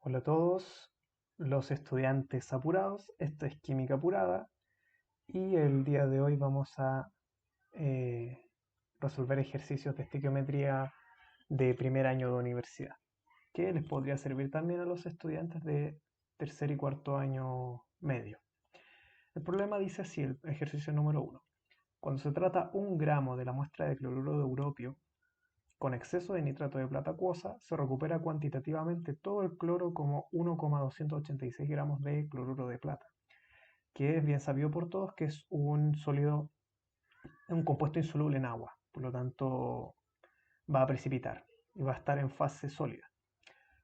Hola a todos los estudiantes apurados, esto es Química Apurada y el día de hoy vamos a eh, resolver ejercicios de estequiometría de primer año de universidad, que les podría servir también a los estudiantes de tercer y cuarto año medio. El problema dice así, el ejercicio número 1. Cuando se trata 1 gramo de la muestra de cloruro de europio con exceso de nitrato de plata acuosa, se recupera cuantitativamente todo el cloro como 1,286 gramos de cloruro de plata, que es bien sabido por todos que es un sólido, un compuesto insoluble en agua, por lo tanto va a precipitar y va a estar en fase sólida.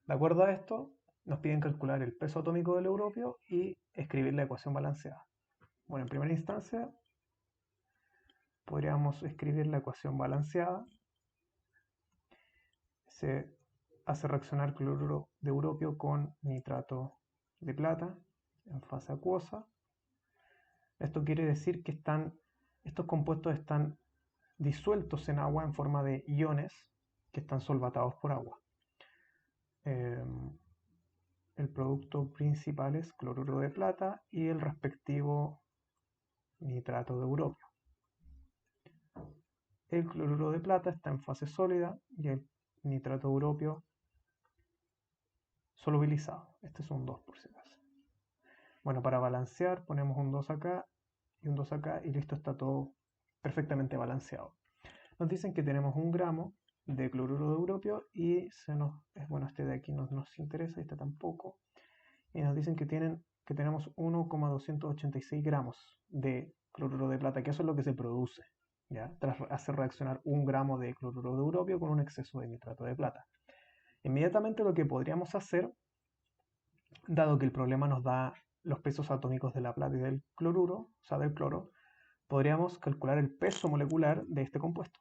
De acuerdo a esto, nos piden calcular el peso atómico del europio y escribir la ecuación balanceada. Bueno, en primera instancia podríamos escribir la ecuación balanceada. Se hace reaccionar cloruro de europio con nitrato de plata en fase acuosa. Esto quiere decir que estos compuestos están disueltos en agua en forma de iones que están solvatados por agua. El producto principal es cloruro de plata y el respectivo nitrato de europio. El cloruro de plata está en fase sólida y el nitrato de europio solubilizado. Este es un 2 por si acaso. Bueno, para balancear ponemos un 2 acá y un 2 acá y listo, está todo perfectamente balanceado. Nos dicen que tenemos 1 gramo de cloruro de europio y bueno, este de aquí no nos interesa, este tampoco. Y nos dicen que tenemos 1,286 gramos de cloruro de plata, que eso es lo que se produce, ¿ya? Tras hacer reaccionar 1 gramo de cloruro de europio con un exceso de nitrato de plata. Inmediatamente lo que podríamos hacer, dado que el problema nos da los pesos atómicos de la plata y del cloruro, o sea, del cloro, podríamos calcular el peso molecular de este compuesto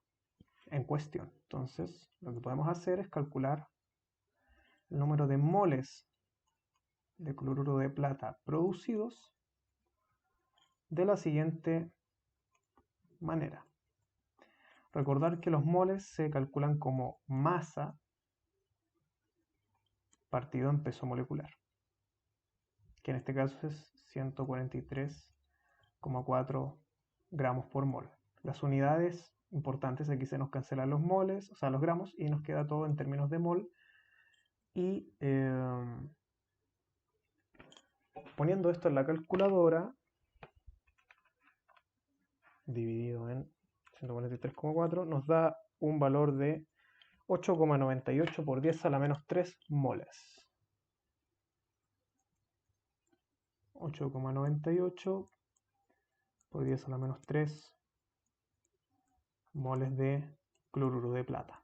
en cuestión. Entonces, lo que podemos hacer es calcular el número de moles de cloruro de plata producidos de la siguiente manera. Recordar que los moles se calculan como masa partido en peso molecular, que en este caso es 143,4 gramos por mol. Las unidades importantes, aquí se nos cancelan los moles, o sea, los gramos, y nos queda todo en términos de mol. Y poniendo esto en la calculadora, dividido en 143,4, nos da un valor de 8,98 por 10 a la menos 3 moles. 8,98 por 10 a la menos 3 moles de cloruro de plata.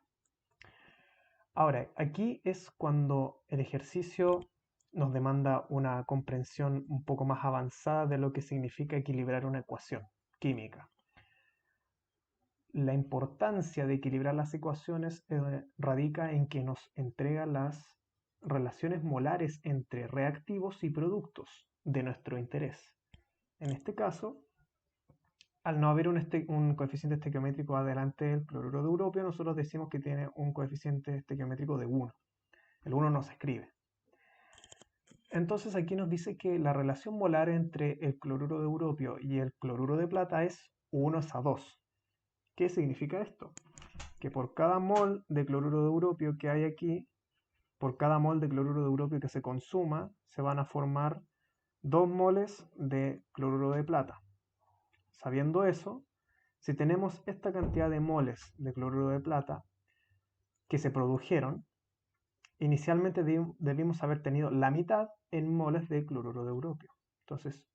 Ahora, aquí es cuando el ejercicio nos demanda una comprensión un poco más avanzada de lo que significa equilibrar una ecuación química. La importancia de equilibrar las ecuaciones radica en que nos entrega las relaciones molares entre reactivos y productos de nuestro interés. En este caso, al no haber un coeficiente estequiométrico adelante del cloruro de europio, nosotros decimos que tiene un coeficiente estequiométrico de 1. El 1 no se escribe. Entonces aquí nos dice que la relación molar entre el cloruro de europio y el cloruro de plata es 1:2. ¿Qué significa esto? Que por cada mol de cloruro de europio que hay aquí, por cada mol de cloruro de europio que se consuma, se van a formar 2 moles de cloruro de plata. Sabiendo eso, si tenemos esta cantidad de moles de cloruro de plata que se produjeron, inicialmente debimos haber tenido la mitad en moles de cloruro de europio. Entonces,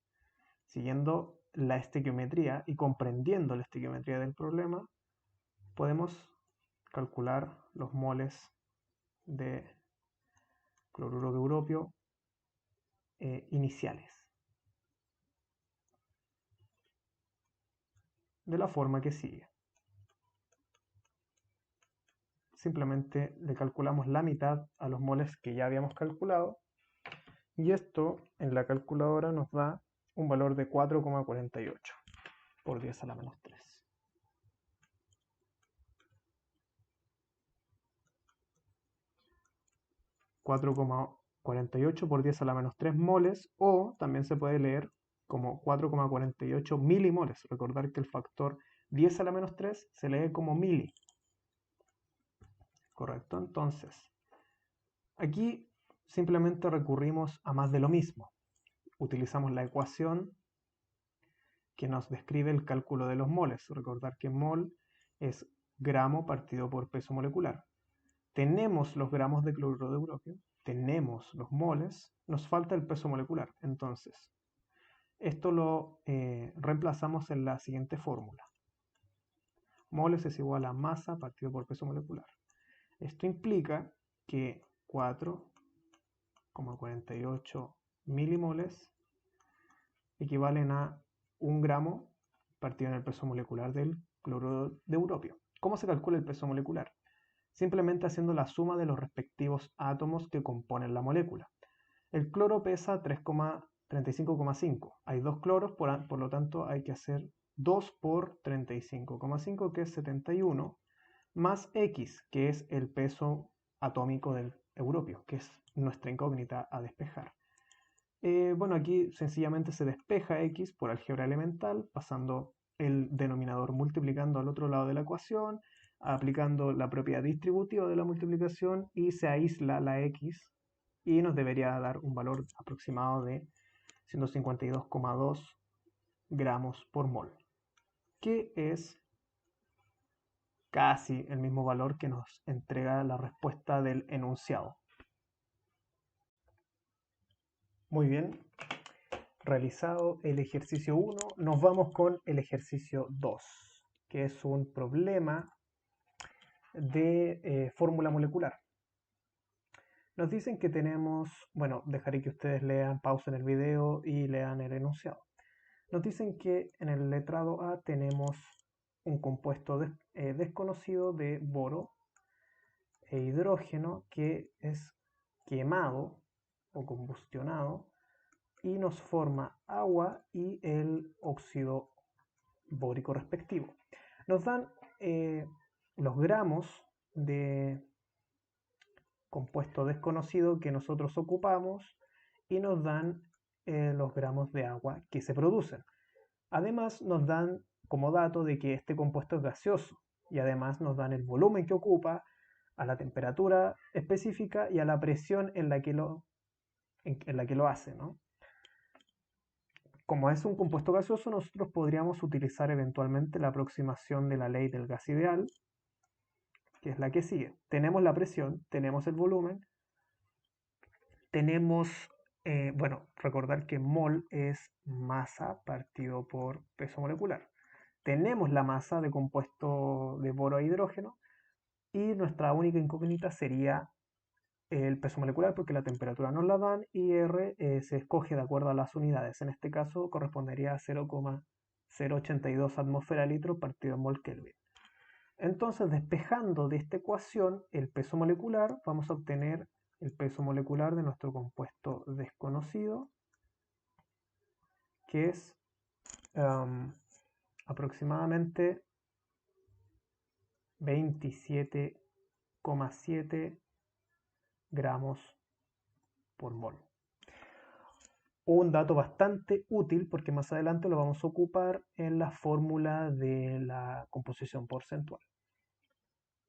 siguiendo la estequiometría y comprendiendo la estequiometría del problema, podemos calcular los moles de cloruro de europio iniciales, de la forma que sigue. Simplemente le calculamos la mitad a los moles que ya habíamos calculado y esto en la calculadora nos da un valor de 4,48 por 10 a la menos 3. 4,48 48 por 10 a la menos 3 moles, o también se puede leer como 4,48 milimoles. Recordar que el factor 10 a la menos 3 se lee como mili. ¿Correcto? Entonces, aquí simplemente recurrimos a más de lo mismo. Utilizamos la ecuación que nos describe el cálculo de los moles. Recordar que mol es gramo partido por peso molecular. Tenemos los gramos de cloruro de europio, tenemos los moles, nos falta el peso molecular. Entonces, esto lo reemplazamos en la siguiente fórmula. Moles es igual a masa partido por peso molecular. Esto implica que 4,48 milimoles equivalen a 1 gramo partido en el peso molecular del cloruro de europio. ¿Cómo se calcula el peso molecular? Simplemente haciendo la suma de los respectivos átomos que componen la molécula. El cloro pesa 35,5. Hay 2 cloros, por lo tanto hay que hacer 2 por 35,5, que es 71, más X, que es el peso atómico del europio, que es nuestra incógnita a despejar. Bueno, aquí sencillamente se despeja X por álgebra elemental, pasando el denominador multiplicando al otro lado de la ecuación, aplicando la propiedad distributiva de la multiplicación, y se aísla la X y nos debería dar un valor aproximado de 152,2 gramos por mol, que es casi el mismo valor que nos entrega la respuesta del enunciado. Muy bien, realizado el ejercicio 1, nos vamos con el ejercicio 2, que es un problema de fórmula molecular. Nos dicen que tenemos, bueno, dejaré que ustedes lean, pausen el video y lean el enunciado. Nos dicen que en el letrado A tenemos un compuesto desconocido de boro e hidrógeno que es quemado o combustionado y nos forma agua y el óxido bórico respectivo. Nos dan los gramos de compuesto desconocido que nosotros ocupamos y nos dan los gramos de agua que se producen. Además nos dan como dato de que este compuesto es gaseoso y además nos dan el volumen que ocupa, a la temperatura específica y a la presión en la que lo hace, ¿no? Como es un compuesto gaseoso, nosotros podríamos utilizar eventualmente la aproximación de la ley del gas ideal, que es la que sigue. Tenemos la presión, tenemos el volumen, tenemos, bueno, recordar que mol es masa partido por peso molecular. Tenemos la masa de compuesto de boro e hidrógeno y nuestra única incógnita sería el peso molecular, porque la temperatura nos la dan y R se escoge de acuerdo a las unidades. En este caso correspondería a 0,082 atmósfera litro partido en mol Kelvin. Entonces, despejando de esta ecuación el peso molecular, vamos a obtener el peso molecular de nuestro compuesto desconocido, que es aproximadamente 27,7 gramos por mol. Un dato bastante útil porque más adelante lo vamos a ocupar en la fórmula de la composición porcentual.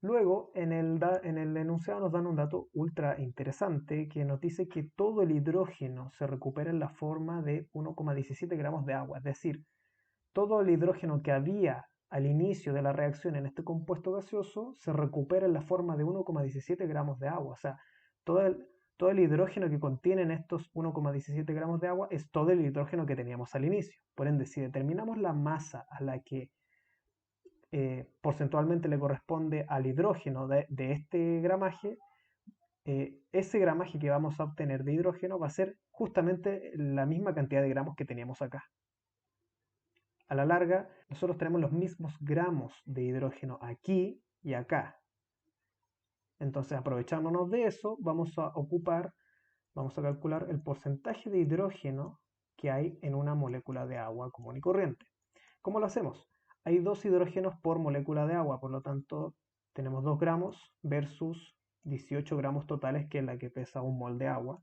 Luego, en el enunciado nos dan un dato ultra interesante que nos dice que todo el hidrógeno se recupera en la forma de 1,17 gramos de agua. Es decir, todo el hidrógeno que había al inicio de la reacción en este compuesto gaseoso se recupera en la forma de 1,17 gramos de agua. O sea, todo el hidrógeno que contienen estos 1,17 gramos de agua es todo el hidrógeno que teníamos al inicio. Por ende, si determinamos la masa a la que porcentualmente le corresponde al hidrógeno de este gramaje, ese gramaje que vamos a obtener de hidrógeno va a ser justamente la misma cantidad de gramos que teníamos acá. A la larga, nosotros tenemos los mismos gramos de hidrógeno aquí y acá. Entonces, aprovechándonos de eso, vamos a calcular el porcentaje de hidrógeno que hay en una molécula de agua común y corriente. ¿Cómo lo hacemos? Hay 2 hidrógenos por molécula de agua, por lo tanto tenemos 2 gramos versus 18 gramos totales, que es la que pesa un mol de agua.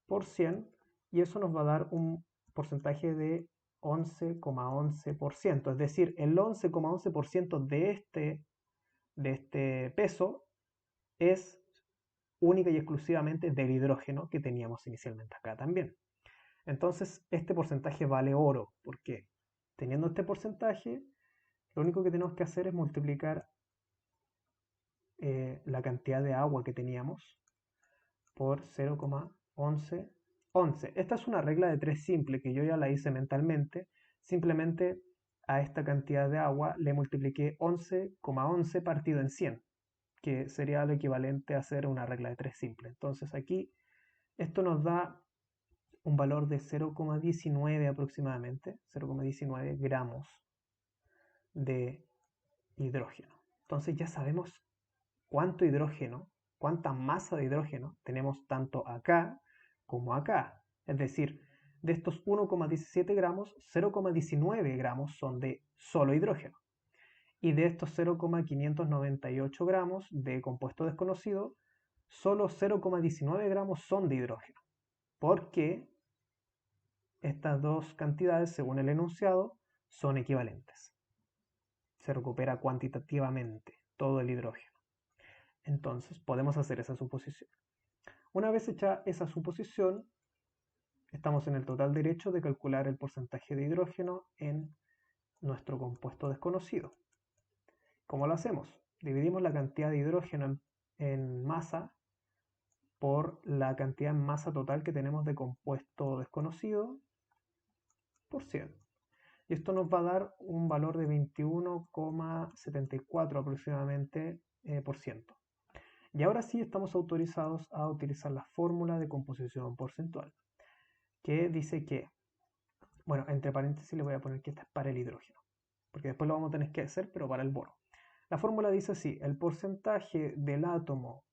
por 100, y eso nos va a dar un porcentaje de 11,11%. Es decir, el 11,11% de este peso es única y exclusivamente del hidrógeno que teníamos inicialmente acá también. Entonces, este porcentaje vale oro. ¿Por qué? Teniendo este porcentaje, lo único que tenemos que hacer es multiplicar la cantidad de agua que teníamos por 0,1111. Esta es una regla de 3 simple que yo ya la hice mentalmente. Simplemente a esta cantidad de agua le multipliqué 11,11 partido en 100, que sería lo equivalente a hacer una regla de 3 simple. Entonces aquí esto nos da un valor de 0,19 aproximadamente, 0,19 gramos de hidrógeno. Entonces ya sabemos cuánto hidrógeno, cuánta masa de hidrógeno tenemos tanto acá como acá. Es decir, de estos 1,17 gramos, 0,19 gramos son de solo hidrógeno. Y de estos 0,598 gramos de compuesto desconocido, solo 0,19 gramos son de hidrógeno. Porque estas dos cantidades, según el enunciado, son equivalentes. Se recupera cuantitativamente todo el hidrógeno. Entonces podemos hacer esa suposición. Una vez hecha esa suposición, estamos en el total derecho de calcular el porcentaje de hidrógeno en nuestro compuesto desconocido. ¿Cómo lo hacemos? Dividimos la cantidad de hidrógeno en masa por la cantidad en masa total que tenemos de compuesto desconocido por 100. Y esto nos va a dar un valor de 21,74 aproximadamente por ciento. Y ahora sí estamos autorizados a utilizar la fórmula de composición porcentual, que dice que, bueno, entre paréntesis le voy a poner que esta es para el hidrógeno, porque después lo vamos a tener que hacer, pero para el boro. La fórmula dice así: el porcentaje del átomo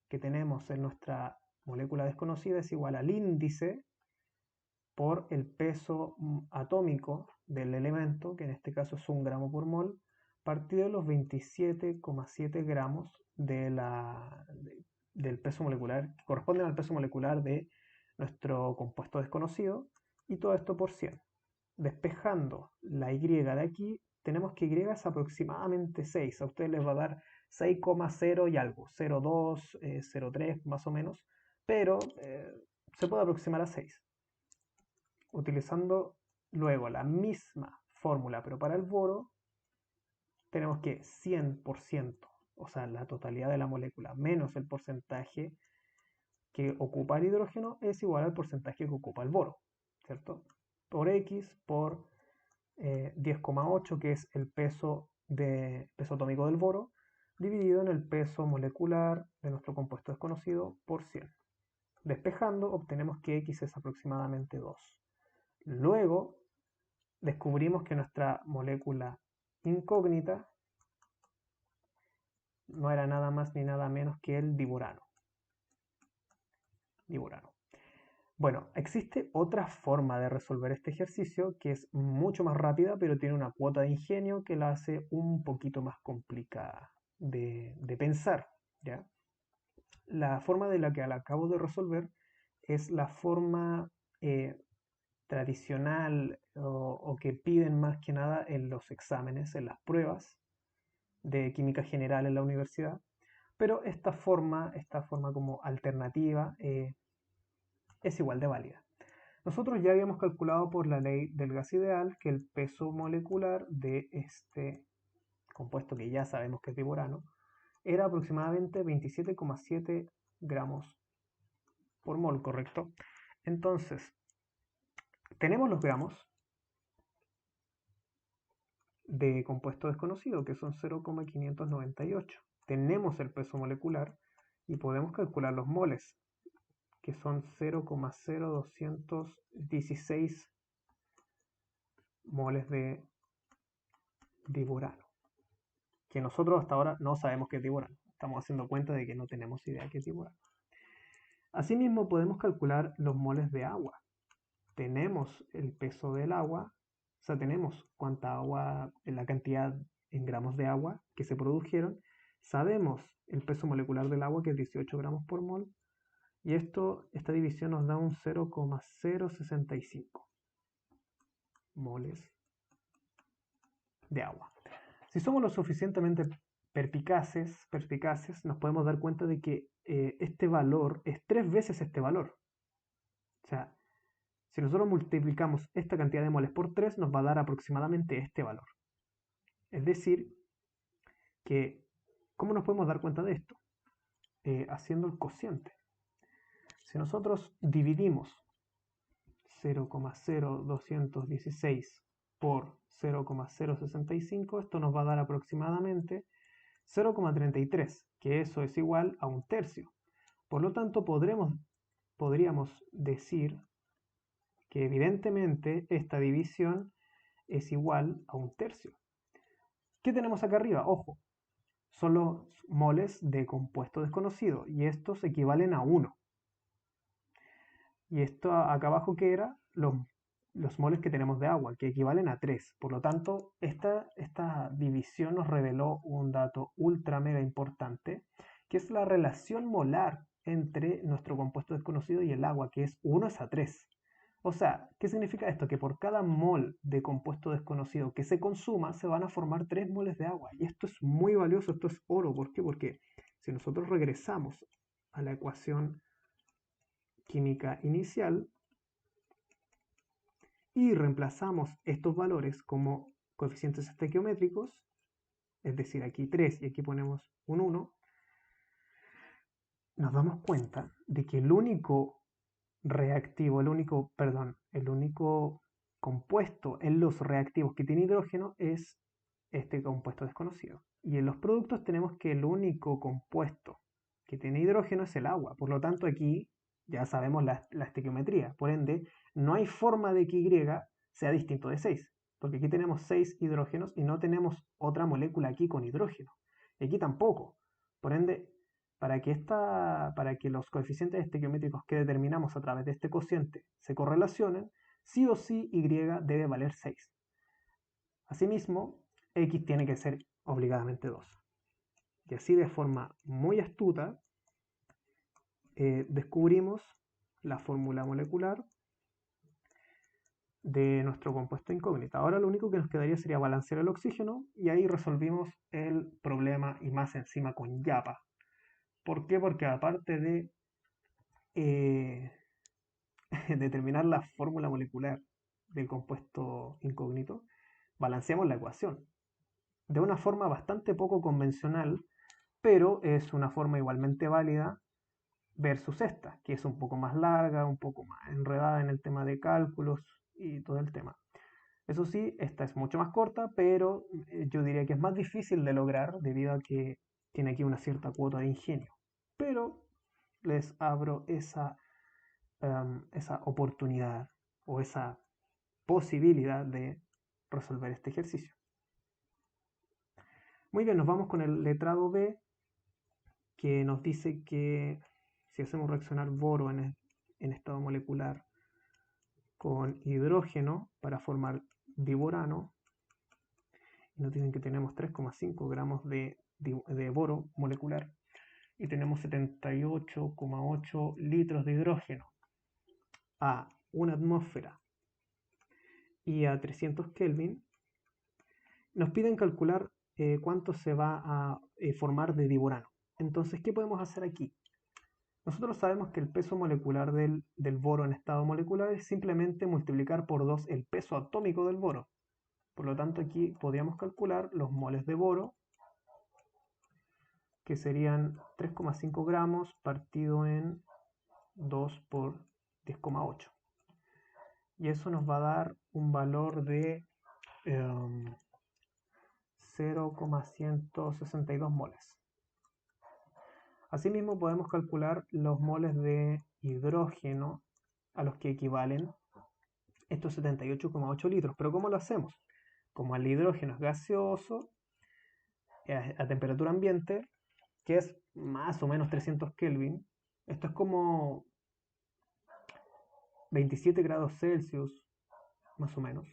que tenemos en nuestra molécula desconocida es igual al índice por el peso atómico del elemento, que en este caso es 1 gramo por mol, partido de los 27,7 gramos del peso molecular, que corresponden al peso molecular de nuestro compuesto desconocido, y todo esto por 100. Despejando la Y de aquí, tenemos que Y es aproximadamente 6. A ustedes les va a dar 6,0 y algo, 0,2, 0,3 más o menos, pero se puede aproximar a 6. Utilizando luego la misma fórmula, pero para el boro, tenemos que 100%, o sea, la totalidad de la molécula menos el porcentaje que ocupa el hidrógeno es igual al porcentaje que ocupa el boro, ¿cierto? Por X por 10,8, que es el peso atómico del boro, dividido en el peso molecular de nuestro compuesto desconocido por 100. Despejando, obtenemos que X es aproximadamente 2. Luego, descubrimos que nuestra molécula incógnita no era nada más ni nada menos que el diborano. Bueno, existe otra forma de resolver este ejercicio que es mucho más rápida, pero tiene una cuota de ingenio que la hace un poquito más complicada de pensar, ¿ya? La forma de la que la acabo de resolver es la forma tradicional o que piden más que nada en los exámenes, en las pruebas de química general en la universidad, pero esta forma como alternativa es igual de válida. Nosotros ya habíamos calculado por la ley del gas ideal que el peso molecular de este compuesto, que ya sabemos que es diborano, era aproximadamente 27,7 gramos por mol, ¿correcto? Entonces, tenemos los gramos de compuesto desconocido, que son 0,598. Tenemos el peso molecular y podemos calcular los moles, que son 0,0216 moles de diborano, que nosotros hasta ahora no sabemos qué es diborano. Estamos haciendo cuenta de que no tenemos idea de qué es diborano. Asimismo, podemos calcular los moles de agua. Tenemos el peso del agua, o sea, tenemos cuánta agua, la cantidad en gramos de agua que se produjeron. Sabemos el peso molecular del agua, que es 18 gramos por mol, Y esta división nos da un 0,065 moles de agua. Si somos lo suficientemente perspicaces, nos podemos dar cuenta de que este valor es 3 veces este valor. O sea, si nosotros multiplicamos esta cantidad de moles por 3, nos va a dar aproximadamente este valor. Es decir, que, ¿cómo nos podemos dar cuenta de esto? Haciendo el cociente. Si nosotros dividimos 0,0216 por 0,065, esto nos va a dar aproximadamente 0,33, que eso es igual a un tercio. Por lo tanto, podríamos decir que evidentemente esta división es igual a un tercio. ¿Qué tenemos acá arriba? Ojo, son los moles de compuesto desconocido y estos equivalen a 1. Y esto acá abajo, ¿qué era? Los moles que tenemos de agua, que equivalen a 3. Por lo tanto, esta división nos reveló un dato ultra mega importante, que es la relación molar entre nuestro compuesto desconocido y el agua, que es 1:3. O sea, ¿qué significa esto? Que por cada mol de compuesto desconocido que se consuma, se van a formar 3 moles de agua. Y esto es muy valioso, esto es oro. ¿Por qué? Porque si nosotros regresamos a la ecuación química inicial y reemplazamos estos valores como coeficientes estequiométricos, es decir, aquí 3 y aquí ponemos un 1, nos damos cuenta de que el único compuesto en los reactivos que tiene hidrógeno es este compuesto desconocido. Y en los productos tenemos que el único compuesto que tiene hidrógeno es el agua. Por lo tanto, aquí ya sabemos la estequiometría. Por ende, no hay forma de que Y sea distinto de 6. Porque aquí tenemos 6 hidrógenos y no tenemos otra molécula aquí con hidrógeno. Y aquí tampoco. Por ende, para que los coeficientes estequiométricos que determinamos a través de este cociente se correlacionen, sí o sí Y debe valer 6. Asimismo, X tiene que ser obligadamente 2. Y así de forma muy astuta descubrimos la fórmula molecular de nuestro compuesto incógnito. Ahora lo único que nos quedaría sería balancear el oxígeno y ahí resolvimos el problema y más encima con YAPA. ¿Por qué? Porque aparte de determinar la fórmula molecular del compuesto incógnito, balanceamos la ecuación de una forma bastante poco convencional, pero es una forma igualmente válida versus esta, que es un poco más larga, un poco más enredada en el tema de cálculos y todo el tema. Eso sí, esta es mucho más corta, pero yo diría que es más difícil de lograr debido a que tiene aquí una cierta cuota de ingenio. Pero les abro esa oportunidad o esa posibilidad de resolver este ejercicio. Muy bien, nos vamos con el letrado B, que nos dice que si hacemos reaccionar boro en estado molecular con hidrógeno para formar diborano, y nos dicen que tenemos 3,5 gramos de boro molecular y tenemos 78,8 litros de hidrógeno a 1 atmósfera y a 300 Kelvin, nos piden calcular cuánto se va a formar de diborano. Entonces, ¿qué podemos hacer aquí? Nosotros sabemos que el peso molecular del boro en estado molecular es simplemente multiplicar por 2 el peso atómico del boro. Por lo tanto, aquí podríamos calcular los moles de boro, que serían 3,5 gramos partido en 2 por 10,8. Y eso nos va a dar un valor de 0,162 moles. Asimismo, podemos calcular los moles de hidrógeno a los que equivalen estos 78,8 litros. Pero ¿cómo lo hacemos? Como el hidrógeno es gaseoso a temperatura ambiente, que es más o menos 300 Kelvin, esto es como 27 grados Celsius, más o menos.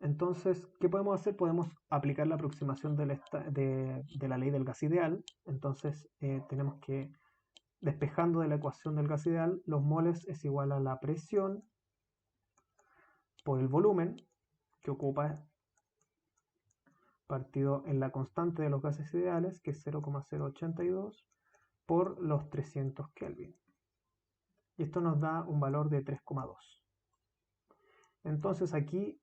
Entonces, ¿qué podemos hacer? Podemos aplicar la aproximación de la ley del gas ideal. Entonces, tenemos que despejando de la ecuación del gas ideal, los moles es igual a la presión por el volumen que ocupa partido en la constante de los gases ideales, que es 0,082 por los 300 Kelvin. Y esto nos da un valor de 3,2. Entonces aquí,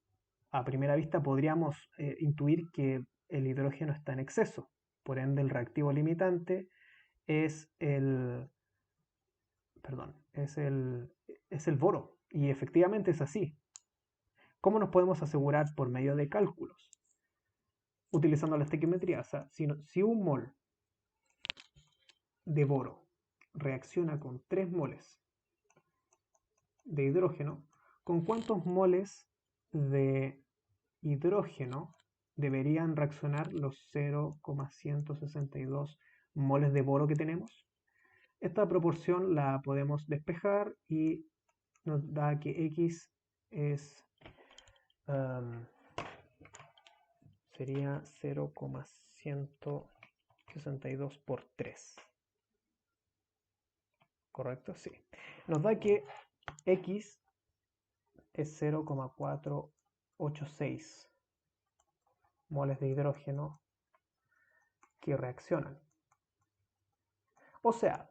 a primera vista, podríamos intuir que el hidrógeno está en exceso. Por ende, el reactivo limitante es el boro. Y efectivamente es así. ¿Cómo nos podemos asegurar? Por medio de cálculos, utilizando la estequiometría. O sea, si un mol de boro reacciona con 3 moles de hidrógeno, ¿con cuántos moles de hidrógeno deberían reaccionar los 0,162 moles de boro que tenemos? Esta proporción la podemos despejar y nos da que X sería 0,162 por 3. ¿Correcto? Sí. Nos da que X es 0,486 moles de hidrógeno que reaccionan. O sea,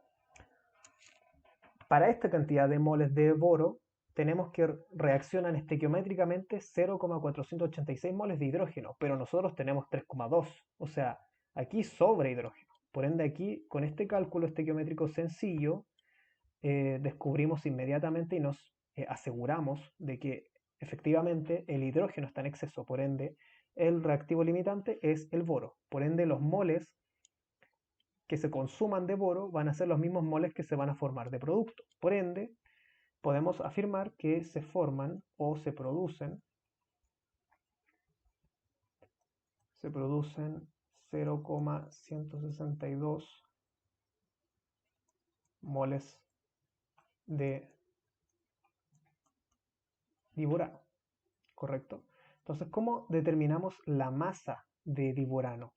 para esta cantidad de moles de boro tenemos que reaccionan estequiométricamente 0,486 moles de hidrógeno, pero nosotros tenemos 3,2, o sea, aquí sobra hidrógeno. Por ende, aquí con este cálculo estequiométrico sencillo descubrimos inmediatamente y nos aseguramos de que efectivamente el hidrógeno está en exceso. Por ende, el reactivo limitante es el boro. Por ende, los moles que se consuman de boro van a ser los mismos moles que se van a formar de producto. Por ende, podemos afirmar que se forman o se producen 0,162 moles de diborano, ¿correcto? Entonces, ¿cómo determinamos la masa de diborano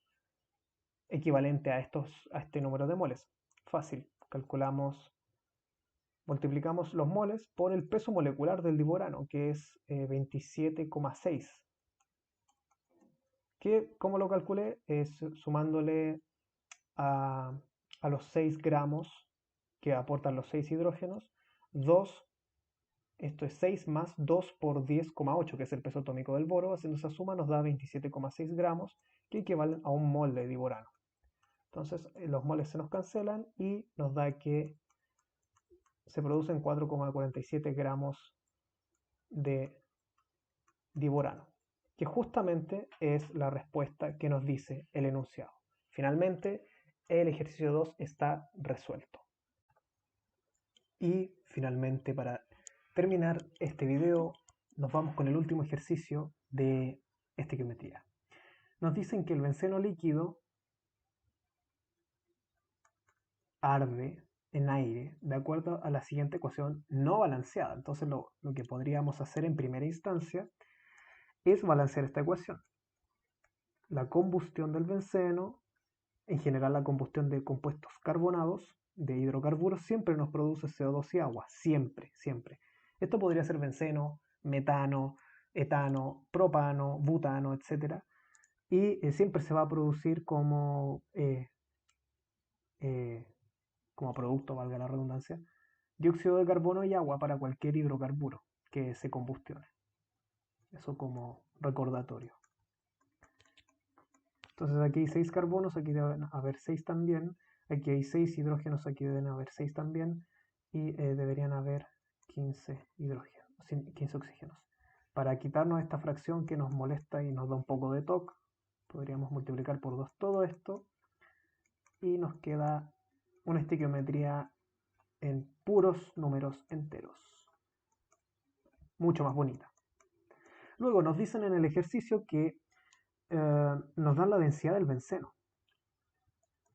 equivalente a este número de moles? Fácil, multiplicamos los moles por el peso molecular del diborano, que es 27,6. ¿Cómo lo calculé? Es sumándole a los 6 gramos que aportan los 6 hidrógenos, 2, esto es 6 más 2 por 10,8, que es el peso atómico del boro. Haciendo esa suma nos da 27,6 gramos, que equivalen a un mol de diborano. Entonces los moles se nos cancelan y nos da que se producen 4,47 gramos de diborano, que justamente es la respuesta que nos dice el enunciado. Finalmente, el ejercicio 2 está resuelto. Y finalmente, para terminar este video, nos vamos con el último ejercicio de estequiometría. Nos dicen que el benceno líquido arde en aire de acuerdo a la siguiente ecuación no balanceada. Entonces lo que podríamos hacer en primera instancia es balancear esta ecuación. La combustión del benceno, en general la combustión de compuestos carbonados, de hidrocarburos, siempre nos produce CO2 y agua, siempre, siempre. Esto podría ser benceno, metano, etano, propano, butano, etc. Y siempre se va a producir como producto, valga la redundancia, dióxido de carbono y agua para cualquier hidrocarburo que se combustione. Eso como recordatorio. Entonces aquí hay 6 carbonos, aquí deben haber 6 también. Aquí hay 6 hidrógenos, aquí deben haber 6 también. Y deberían haber 15 hidrógenos, 15 oxígenos. Para quitarnos esta fracción que nos molesta y nos da un poco de toque, podríamos multiplicar por 2 todo esto. Y nos queda una estequiometría en puros números enteros. Mucho más bonita. Luego nos dicen en el ejercicio que nos dan la densidad del benceno,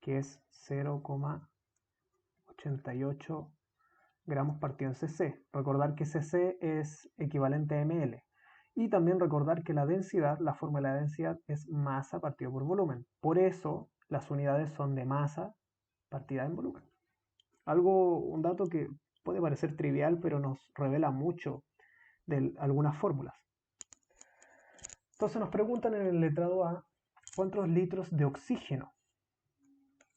que es 0,88 gramos partido en cc. Recordar que cc es equivalente a ml. Y también recordar que la densidad, la fórmula de densidad es masa partido por volumen. Por eso las unidades son de masa partida en volumen. Un dato que puede parecer trivial, pero nos revela mucho de algunas fórmulas. Entonces nos preguntan en el letrado A, ¿cuántos litros de oxígeno?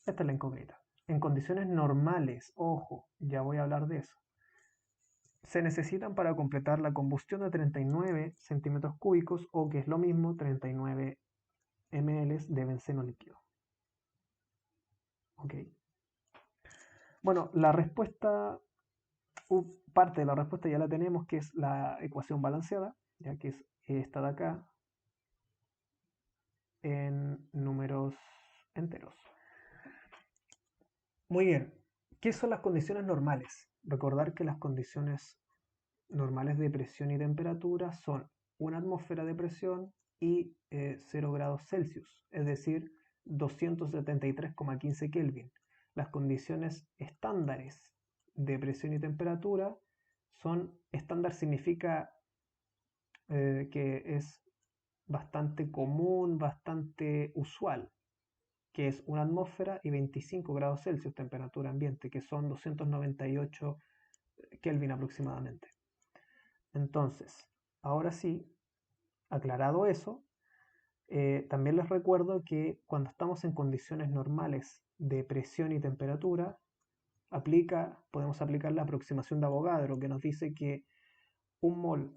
Esta es la incógnita. En condiciones normales, ojo, ya voy a hablar de eso, se necesitan para completar la combustión de 39 centímetros cúbicos o, que es lo mismo, 39 ml de benceno líquido. ¿Ok? Bueno, la respuesta, parte de la respuesta ya la tenemos, que es la ecuación balanceada, ya que es esta de acá, en números enteros. Muy bien, ¿qué son las condiciones normales? Recordar que las condiciones normales de presión y temperatura son una atmósfera de presión y 0 grados Celsius, es decir, 273,15 Kelvin. Las condiciones estándares de presión y temperatura son, estándar significa que es bastante común, bastante usual, que es una atmósfera y 25 grados Celsius, temperatura ambiente, que son 298 Kelvin aproximadamente. Entonces, ahora sí, aclarado eso, también les recuerdo que cuando estamos en condiciones normales de presión y temperatura, podemos aplicar la aproximación de Avogadro, que nos dice que un mol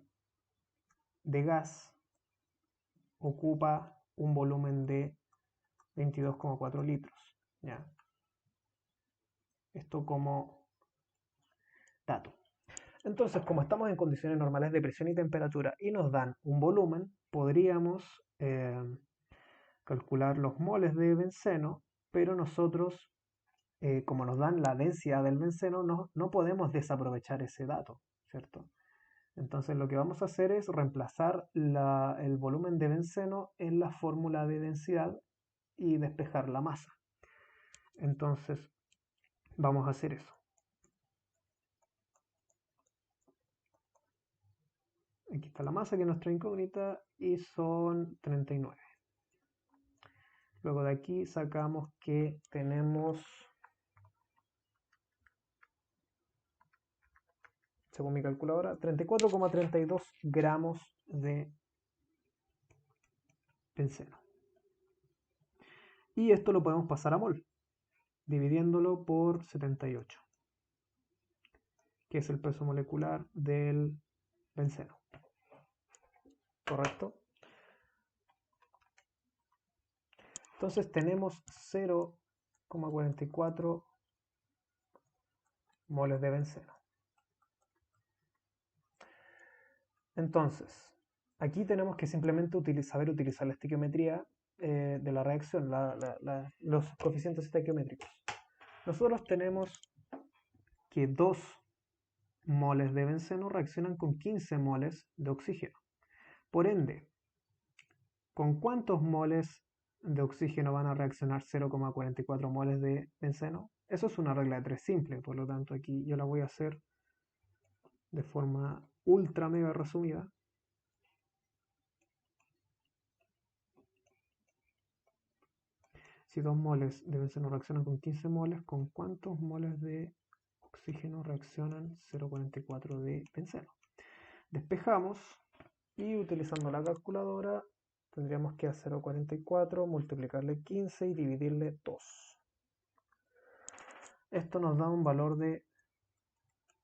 de gas ocupa un volumen de 22,4 litros. ¿Ya? Esto como dato. Entonces, como estamos en condiciones normales de presión y temperatura y nos dan un volumen, podríamos calcular los moles de benceno, pero nosotros, como nos dan la densidad del benceno, no podemos desaprovechar ese dato, ¿cierto? Entonces lo que vamos a hacer es reemplazar el volumen de benceno en la fórmula de densidad y despejar la masa. Entonces vamos a hacer eso. Aquí está la masa, que es nuestra incógnita, y son 39. Luego de aquí sacamos que tenemos, según mi calculadora, 34,32 gramos de benceno. Y esto lo podemos pasar a mol, dividiéndolo por 78, que es el peso molecular del benceno. ¿Correcto? Entonces tenemos 0,44 moles de benceno. Entonces, aquí tenemos que simplemente saber utilizar la estequiometría de la reacción, los coeficientes estequiométricos. Nosotros tenemos que 2 moles de benceno reaccionan con 15 moles de oxígeno. Por ende, ¿con cuántos moles de oxígeno van a reaccionar 0,44 moles de benceno? Eso es una regla de 3 simple, por lo tanto aquí yo la voy a hacer de forma ultra mega resumida. Si 2 moles de benceno reaccionan con 15 moles, ¿con cuántos moles de oxígeno reaccionan 0,44 de benceno? Despejamos y utilizando la calculadora tendríamos que a 0,44 multiplicarle 15 y dividirle 2. Esto nos da un valor de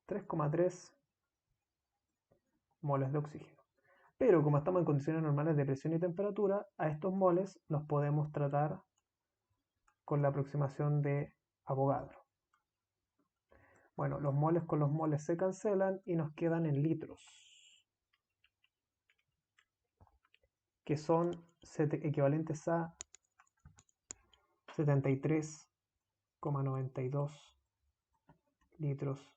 3,3 moles de oxígeno. Pero como estamos en condiciones normales de presión y temperatura, a estos moles los podemos tratar con la aproximación de Avogadro. Bueno, los moles con los moles se cancelan y nos quedan en litros, que son equivalentes a 73,92 litros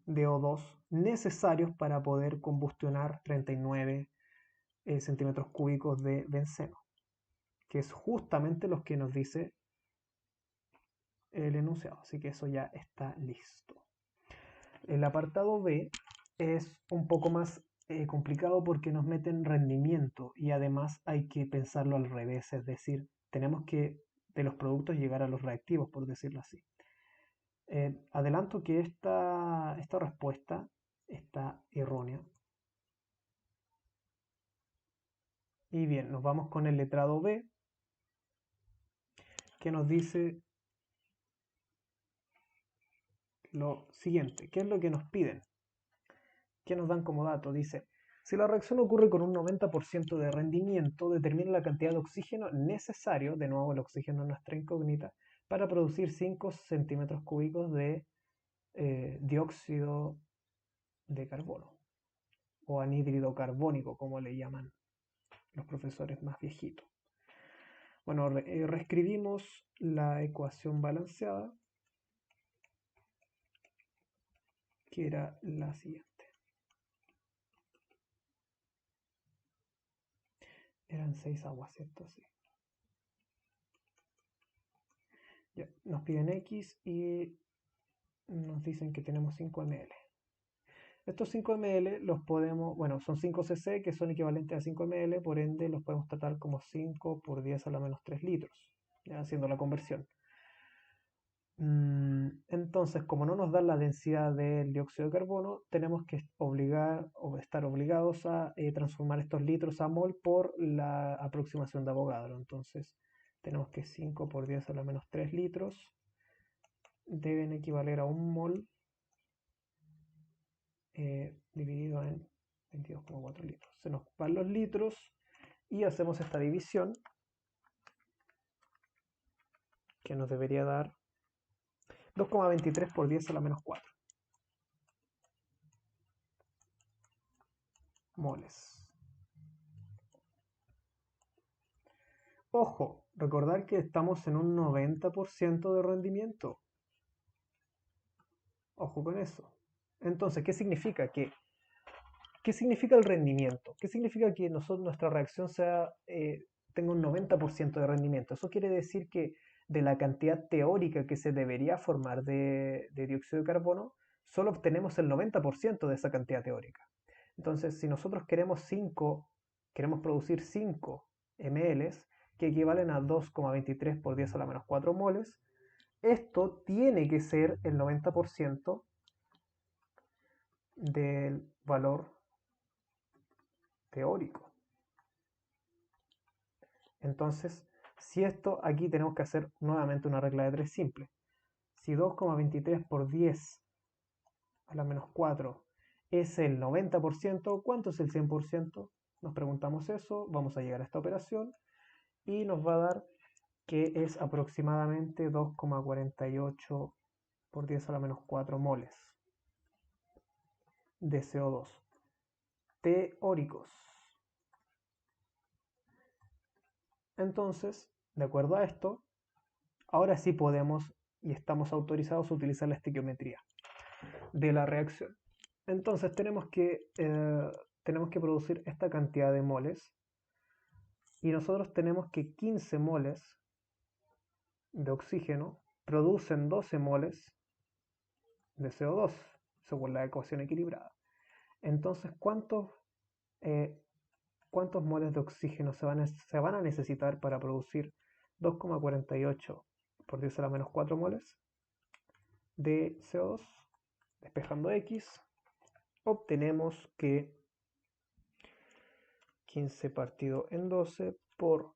de O2 necesarios para poder combustionar 39 centímetros cúbicos de benceno, que es justamente lo que nos dice el enunciado, así que eso ya está listo. El apartado B es un poco más complicado porque nos meten rendimiento y además hay que pensarlo al revés, es decir, tenemos que de los productos llegar a los reactivos, por decirlo así. Adelanto que esta respuesta está errónea. Y bien, nos vamos con el letrado B, que nos dice lo siguiente. ¿Qué es lo que nos piden? ¿Qué nos dan como dato? Dice, si la reacción ocurre con un 90% de rendimiento, determina la cantidad de oxígeno necesario, de nuevo el oxígeno es nuestra incógnita, para producir 5 centímetros cúbicos de dióxido de carbono, o anhídrido carbónico, como le llaman los profesores más viejitos. Bueno, reescribimos la ecuación balanceada, que era la siguiente. Eran 6 aguas, ¿cierto? Sí. Ya, nos piden X y nos dicen que tenemos 5 ml. Estos 5 ml los podemos, bueno, son 5 cc que son equivalentes a 5 ml, por ende los podemos tratar como 5 por 10 a la menos 3 litros, ya haciendo la conversión. Entonces, como no nos dan la densidad del dióxido de carbono, tenemos que estar obligados a transformar estos litros a mol por la aproximación de Avogadro. Entonces, tenemos que 5 por 10 a la menos 3 litros deben equivaler a un mol dividido en 22,4 litros. Se nos van los litros y hacemos esta división que nos debería dar 2,23 por 10 a la menos 4 moles. Ojo, recordar que estamos en un 90% de rendimiento. Ojo con eso. Entonces, ¿qué significa? ¿Qué significa el rendimiento? ¿Qué significa que nuestra reacción tenga un 90% de rendimiento? Eso quiere decir que de la cantidad teórica que se debería formar de dióxido de carbono, solo obtenemos el 90% de esa cantidad teórica. Entonces, si nosotros queremos producir 5 ml, que equivalen a 2,23 por 10 a la menos 4 moles, esto tiene que ser el 90% del valor teórico. Entonces, si esto aquí tenemos que hacer nuevamente una regla de 3 simple. Si 2,23 por 10 a la menos 4 es el 90%, ¿cuánto es el 100%? Nos preguntamos eso, vamos a llegar a esta operación y nos va a dar que es aproximadamente 2,48 por 10 a la menos 4 moles de CO2 teóricos. Entonces, de acuerdo a esto, ahora sí podemos y estamos autorizados a utilizar la estequiometría de la reacción. Entonces tenemos que producir esta cantidad de moles y nosotros tenemos que 15 moles de oxígeno producen 12 moles de CO2 según la ecuación equilibrada. Entonces, ¿cuántos moles de oxígeno se van a necesitar para producir 2,48 por 10 a la menos 4 moles de CO2? Despejando X, obtenemos que 15 partido en 12 por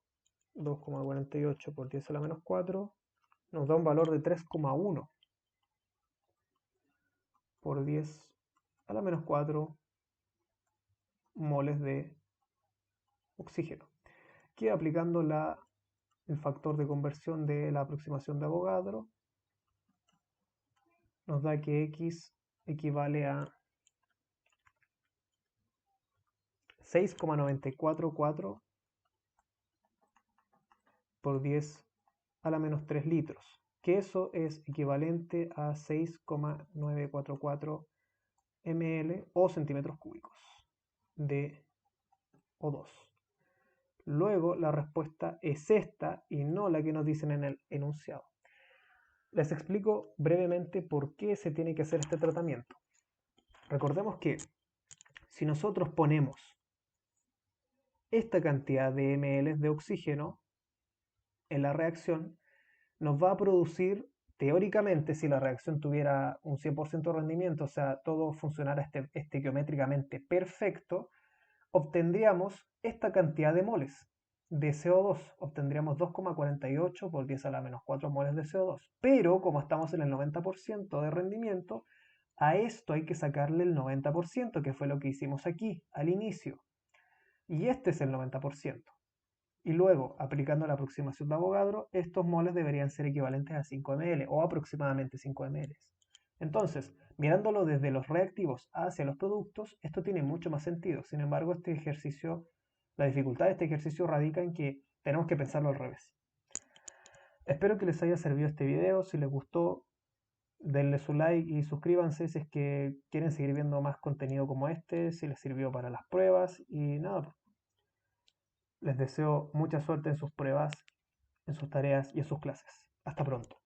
2,48 por 10 a la menos 4 nos da un valor de 3,1 por 10 a la menos 4 moles de oxígeno, que aplicando el factor de conversión de la aproximación de Avogadro nos da que X equivale a 6,944 por 10 a la menos 3 litros, que eso es equivalente a 6,944 ml o centímetros cúbicos de O2. Luego la respuesta es esta y no la que nos dicen en el enunciado. Les explico brevemente por qué se tiene que hacer este tratamiento. Recordemos que si nosotros ponemos esta cantidad de ml de oxígeno en la reacción, nos va a producir teóricamente, si la reacción tuviera un 100% de rendimiento, o sea, todo funcionara estequiométricamente perfecto, obtendríamos esta cantidad de moles de CO2. Obtendríamos 2,48 por 10 a la menos 4 moles de CO2. Pero como estamos en el 90% de rendimiento, a esto hay que sacarle el 90%, que fue lo que hicimos aquí, al inicio. Y este es el 90%. Y luego, aplicando la aproximación de Avogadro, estos moles deberían ser equivalentes a 5 ml o aproximadamente 5 ml. Entonces, mirándolo desde los reactivos hacia los productos, esto tiene mucho más sentido. Sin embargo, la dificultad de este ejercicio radica en que tenemos que pensarlo al revés. Espero que les haya servido este video. Si les gustó, denle su like y suscríbanse si es que quieren seguir viendo más contenido como este, si les sirvió para las pruebas. Y nada, les deseo mucha suerte en sus pruebas, en sus tareas y en sus clases. Hasta pronto.